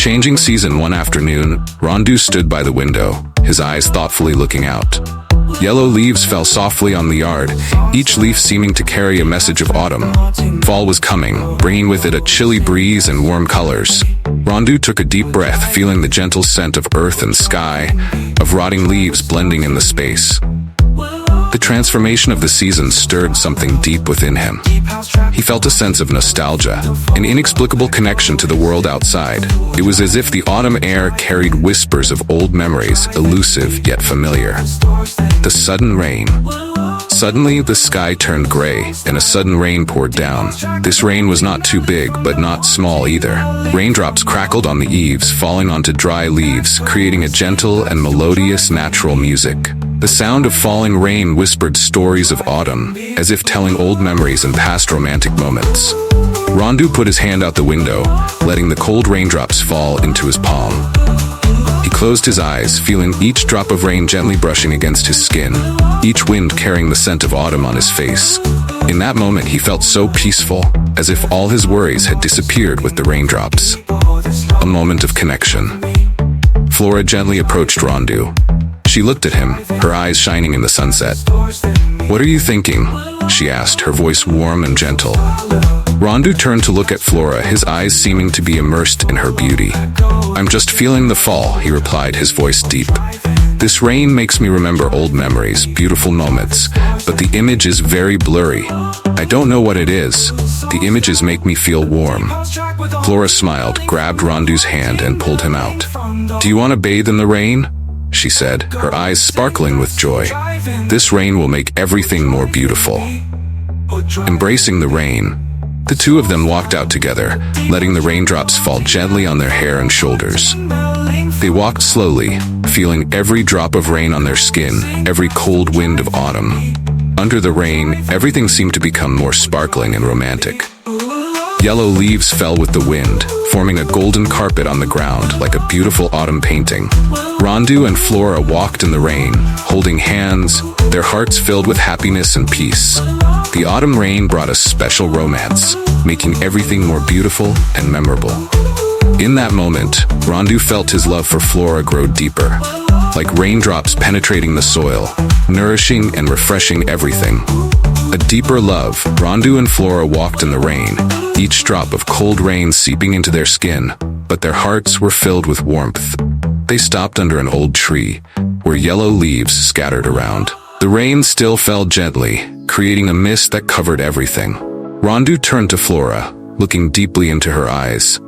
changing season one afternoon, Rondu stood by the window, his eyes thoughtfully looking out. Yellow leaves fell softly on the yard, each leaf seeming to carry a message of autumn. Fall was coming, bringing with it a chilly breeze and warm colors. Rondu took a deep breath, feeling the gentle scent of earth and sky, of rotting leaves blending in the space. The transformation of the season stirred something deep within him. He felt a sense of nostalgia, an inexplicable connection to the world outside. It was as if the autumn air carried whispers of old memories, elusive yet familiar. The sudden rain. Suddenly, the sky turned gray, and a sudden rain poured down. This rain was not too big, but not small either. Raindrops crackled on the eaves, falling onto dry leaves, creating a gentle and melodious natural music. The sound of falling rain whispered stories of autumn, as if telling old memories and past romantic moments. Rondu put his hand out the window, letting the cold raindrops fall into his palm. He closed his eyes, feeling each drop of rain gently brushing against his skin, each wind carrying the scent of autumn on his face. In that moment, he felt so peaceful, as if all his worries had disappeared with the raindrops. A moment of connection. Flora gently approached Rondu. She looked at him, her eyes shining in the sunset. "What are you thinking?" she asked, her voice warm and gentle. Rondu turned to look at Flora, his eyes seeming to be immersed in her beauty. "I'm just feeling the fall," he replied, his voice deep. "This rain makes me remember old memories, beautiful moments, but the image is very blurry. I don't know what it is. The images make me feel warm." Flora smiled, grabbed Rondu's hand, and pulled him out. "Do you want to bathe in the rain?" she said, her eyes sparkling with joy. "This rain will make everything more beautiful." Embracing the rain, the two of them walked out together, letting the raindrops fall gently on their hair and shoulders. They walked slowly, feeling every drop of rain on their skin, every cold wind of autumn. Under the rain, everything seemed to become more sparkling and romantic. Yellow leaves fell with the wind, forming a golden carpet on the ground like a beautiful autumn painting. Rondu and Flora walked in the rain, holding hands, their hearts filled with happiness and peace. The autumn rain brought a special romance, making everything more beautiful and memorable. In that moment, Rondu felt his love for Flora grow deeper, like raindrops penetrating the soil, nourishing and refreshing everything. A deeper love, Rondu and Flora walked in the rain, each drop of cold rain seeping into their skin, but their hearts were filled with warmth. They stopped under an old tree, where yellow leaves scattered around. The rain still fell gently, creating a mist that covered everything. Rondu turned to Flora, looking deeply into her eyes.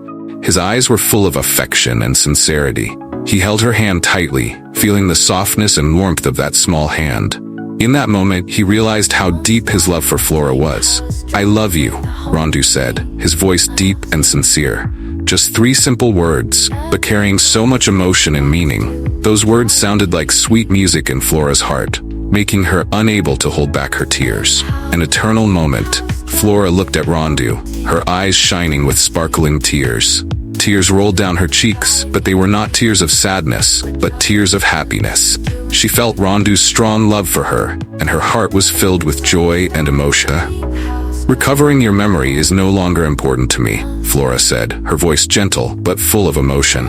His eyes were full of affection and sincerity. He held her hand tightly, feeling the softness and warmth of that small hand. In that moment, he realized how deep his love for Flora was. "I love you," Rondu said, his voice deep and sincere. Just 3 simple words, but carrying so much emotion and meaning. Those words sounded like sweet music in Flora's heart, making her unable to hold back her tears. An eternal moment. Flora looked at Rondu, her eyes shining with sparkling tears. Tears rolled down her cheeks, but they were not tears of sadness, but tears of happiness. She felt Rondu's strong love for her, and her heart was filled with joy and emotion. "Recovering your memory is no longer important to me," Flora said, her voice gentle but full of emotion.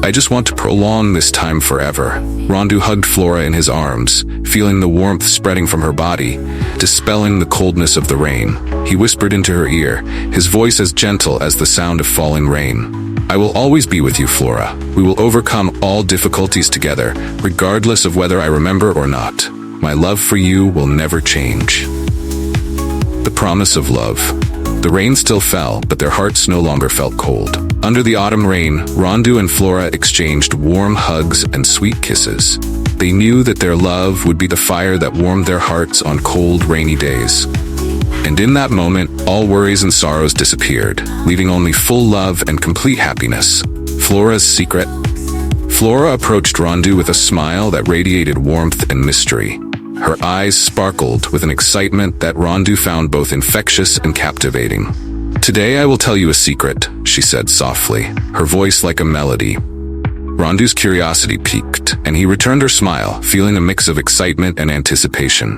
"I just want to prolong this time forever." Rondu hugged Flora in his arms, feeling the warmth spreading from her body, dispelling the coldness of the rain. He whispered into her ear, his voice as gentle as the sound of falling rain. "I will always be with you, Flora. We will overcome all difficulties together, regardless of whether I remember or not. My love for you will never change." The promise of love. The rain still fell, but their hearts no longer felt cold. Under the autumn rain, Rondu and Flora exchanged warm hugs and sweet kisses. They knew that their love would be the fire that warmed their hearts on cold, rainy days. And in that moment, all worries and sorrows disappeared, leaving only full love and complete happiness. Flora's secret. Flora approached Rondu with a smile that radiated warmth and mystery. Her eyes sparkled with an excitement that Rondu found both infectious and captivating. "Today I will tell you a secret," she said softly, her voice like a melody. Rondu's curiosity piqued, and he returned her smile, feeling a mix of excitement and anticipation.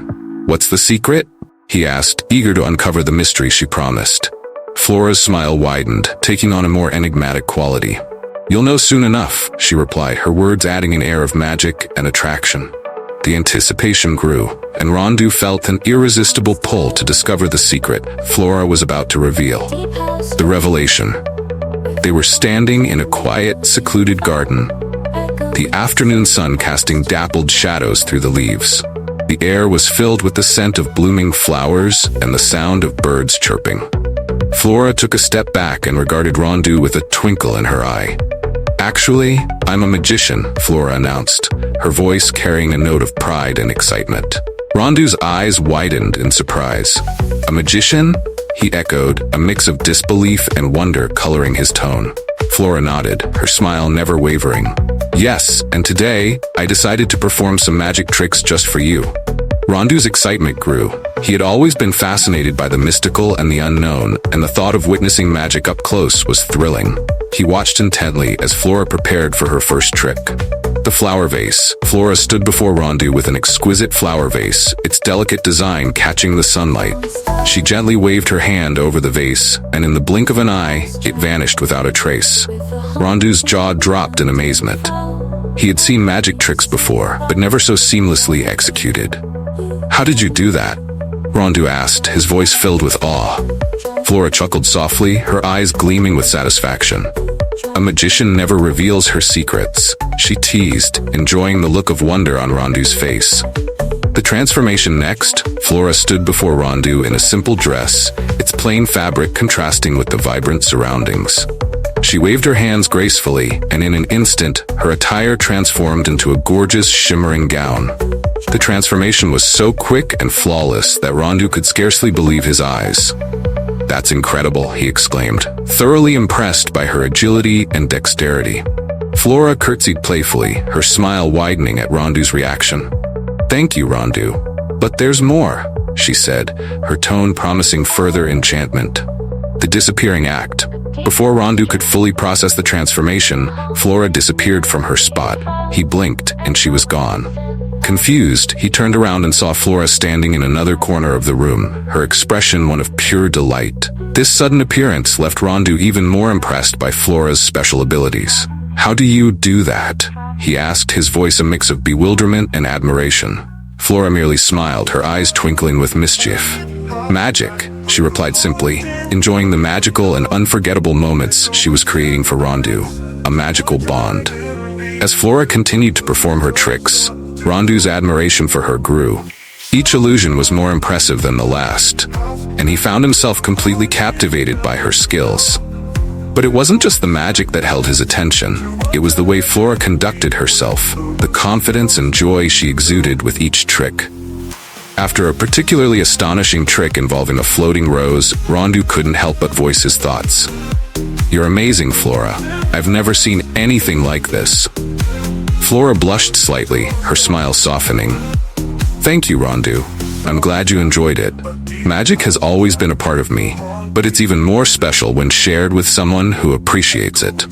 "What's the secret?" he asked, eager to uncover the mystery she promised. Flora's smile widened, taking on a more enigmatic quality. "You'll know soon enough," she replied, her words adding an air of magic and attraction. The anticipation grew, and Rondu felt an irresistible pull to discover the secret Flora was about to reveal. The revelation. They were standing in a quiet, secluded garden, the afternoon sun casting dappled shadows through the leaves. The air was filled with the scent of blooming flowers and the sound of birds chirping. Flora took a step back and regarded Rondu with a twinkle in her eye. "Actually, I'm a magician," Flora announced, her voice carrying a note of pride and excitement. Rondu's eyes widened in surprise. "A magician?" he echoed, a mix of disbelief and wonder coloring his tone. Flora nodded, her smile never wavering. "Yes, and today, I decided to perform some magic tricks just for you." Rondu's excitement grew. He had always been fascinated by the mystical and the unknown, and the thought of witnessing magic up close was thrilling. He watched intently as Flora prepared for her first trick. The flower vase. Flora stood before Rondu with an exquisite flower vase, its delicate design catching the sunlight. She gently waved her hand over the vase, and in the blink of an eye, it vanished without a trace. Rondu's jaw dropped in amazement. He had seen magic tricks before, but never so seamlessly executed. "How did you do that?" Rondu asked, his voice filled with awe. Flora chuckled softly, her eyes gleaming with satisfaction. "A magician never reveals her secrets," she teased, enjoying the look of wonder on Rondu's face. The transformation next, Flora stood before Rondu in a simple dress, its plain fabric contrasting with the vibrant surroundings. She waved her hands gracefully, and in an instant, her attire transformed into a gorgeous, shimmering gown. The transformation was so quick and flawless that Rondu could scarcely believe his eyes. "That's incredible," he exclaimed, thoroughly impressed by her agility and dexterity. Flora curtsied playfully, her smile widening at Rondu's reaction. "Thank you, Rondu. But there's more," she said, her tone promising further enchantment. The disappearing act. Before Rondu could fully process the transformation, Flora disappeared from her spot. He blinked, and she was gone. Confused, he turned around and saw Flora standing in another corner of the room, her expression one of pure delight. This sudden appearance left Rondu even more impressed by Flora's special abilities. "How do you do that?" he asked, his voice a mix of bewilderment and admiration. Flora merely smiled, her eyes twinkling with mischief. "Magic," she replied simply, enjoying the magical and unforgettable moments she was creating for Rondu. A magical bond. As Flora continued to perform her tricks, Rondu's admiration for her grew. Each illusion was more impressive than the last, and he found himself completely captivated by her skills. But it wasn't just the magic that held his attention. It was the way Flora conducted herself, the confidence and joy she exuded with each trick. After a particularly astonishing trick involving a floating rose, Rondu couldn't help but voice his thoughts. "You're amazing, Flora. I've never seen anything like this." Flora blushed slightly, her smile softening. "Thank you, Rondu. I'm glad you enjoyed it. Magic has always been a part of me, but it's even more special when shared with someone who appreciates it."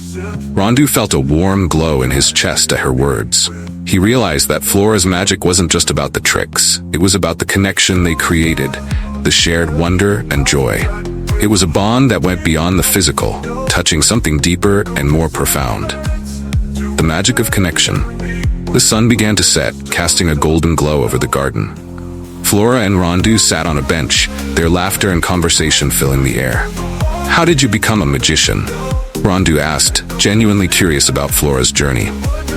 Rondu felt a warm glow in his chest at her words. He realized that Flora's magic wasn't just about the tricks, it was about the connection they created, the shared wonder and joy. It was a bond that went beyond the physical, touching something deeper and more profound. The magic of connection. The sun began to set, casting a golden glow over the garden. Flora and Rondu sat on a bench, their laughter and conversation filling the air. "How did you become a magician?" Rondu asked, genuinely curious about Flora's journey.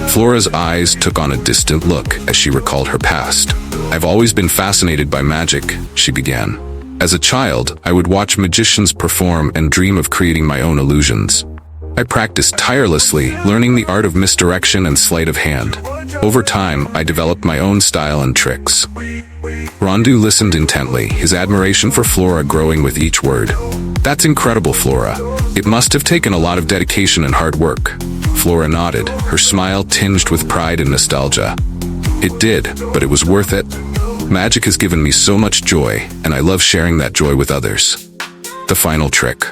Flora's eyes took on a distant look as she recalled her past. "I've always been fascinated by magic," she began. "As a child, I would watch magicians perform and dream of creating my own illusions. I practiced tirelessly, learning the art of misdirection and sleight of hand. Over time, I developed my own style and tricks." Rondu listened intently, his admiration for Flora growing with each word. "That's incredible, Flora. It must have taken a lot of dedication and hard work." Flora nodded, her smile tinged with pride and nostalgia. "It did, but it was worth it. Magic has given me so much joy, and I love sharing that joy with others." The final trick.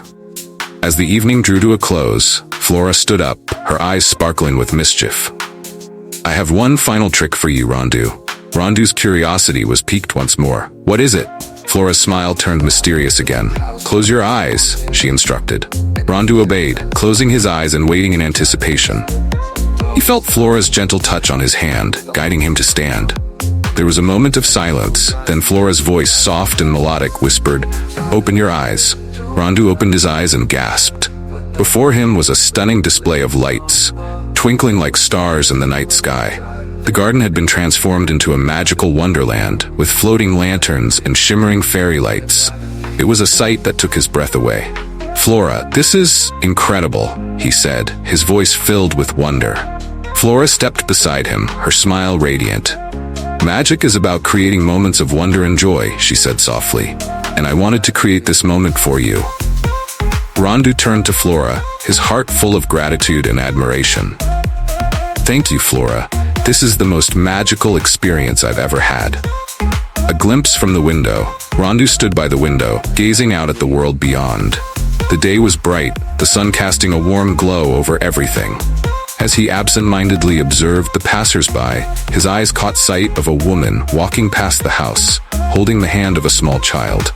As the evening drew to a close, Flora stood up, her eyes sparkling with mischief. "I have one final trick for you, Rondu." Rondu's curiosity was piqued once more. "What is it?" Flora's smile turned mysterious again. "Close your eyes," she instructed. Rondu obeyed, closing his eyes and waiting in anticipation. He felt Flora's gentle touch on his hand, guiding him to stand. There was a moment of silence, then Flora's voice, soft and melodic, whispered, "Open your eyes." Rondu opened his eyes and gasped. Before him was a stunning display of lights, twinkling like stars in the night sky. The garden had been transformed into a magical wonderland, with floating lanterns and shimmering fairy lights. It was a sight that took his breath away. "Flora, this is incredible," he said, his voice filled with wonder. Flora stepped beside him, her smile radiant. "Magic is about creating moments of wonder and joy," she said softly, "and I wanted to create this moment for you." Rondu turned to Flora, his heart full of gratitude and admiration. "Thank you, Flora. This is the most magical experience I've ever had." A glimpse from the window. Rondu stood by the window, gazing out at the world beyond. The day was bright, the sun casting a warm glow over everything. As he absent-mindedly observed the passers-by, his eyes caught sight of a woman walking past the house, holding the hand of a small child.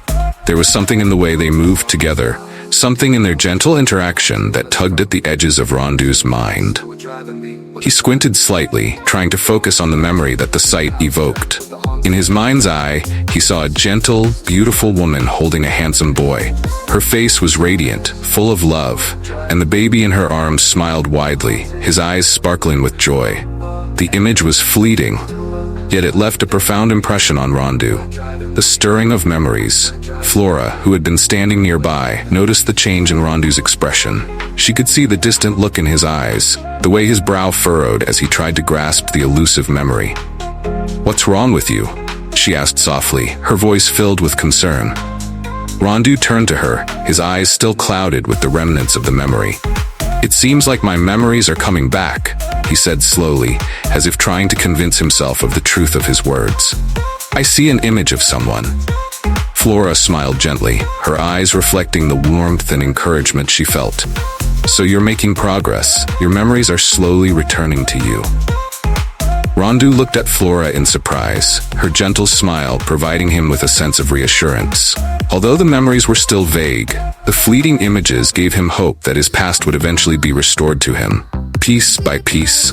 There was something in the way they moved together, something in their gentle interaction that tugged at the edges of Rondu's mind. He squinted slightly, trying to focus on the memory that the sight evoked. In his mind's eye, he saw a gentle, beautiful woman holding a handsome boy. Her face was radiant, full of love, and the baby in her arms smiled widely, his eyes sparkling with joy. The image was fleeting, yet it left a profound impression on Rondu. The stirring of memories. Flora, who had been standing nearby, noticed the change in Rondu's expression. She could see the distant look in his eyes, the way his brow furrowed as he tried to grasp the elusive memory. "What's wrong with you?" she asked softly, her voice filled with concern. Rondu turned to her, his eyes still clouded with the remnants of the memory. "It seems like my memories are coming back," he said slowly, as if trying to convince himself of the truth of his words. "I see an image of someone." Flora smiled gently, her eyes reflecting the warmth and encouragement she felt. "So you're making progress. Your memories are slowly returning to you." Rondu looked at Flora in surprise, her gentle smile providing him with a sense of reassurance. Although the memories were still vague, the fleeting images gave him hope that his past would eventually be restored to him, piece by piece.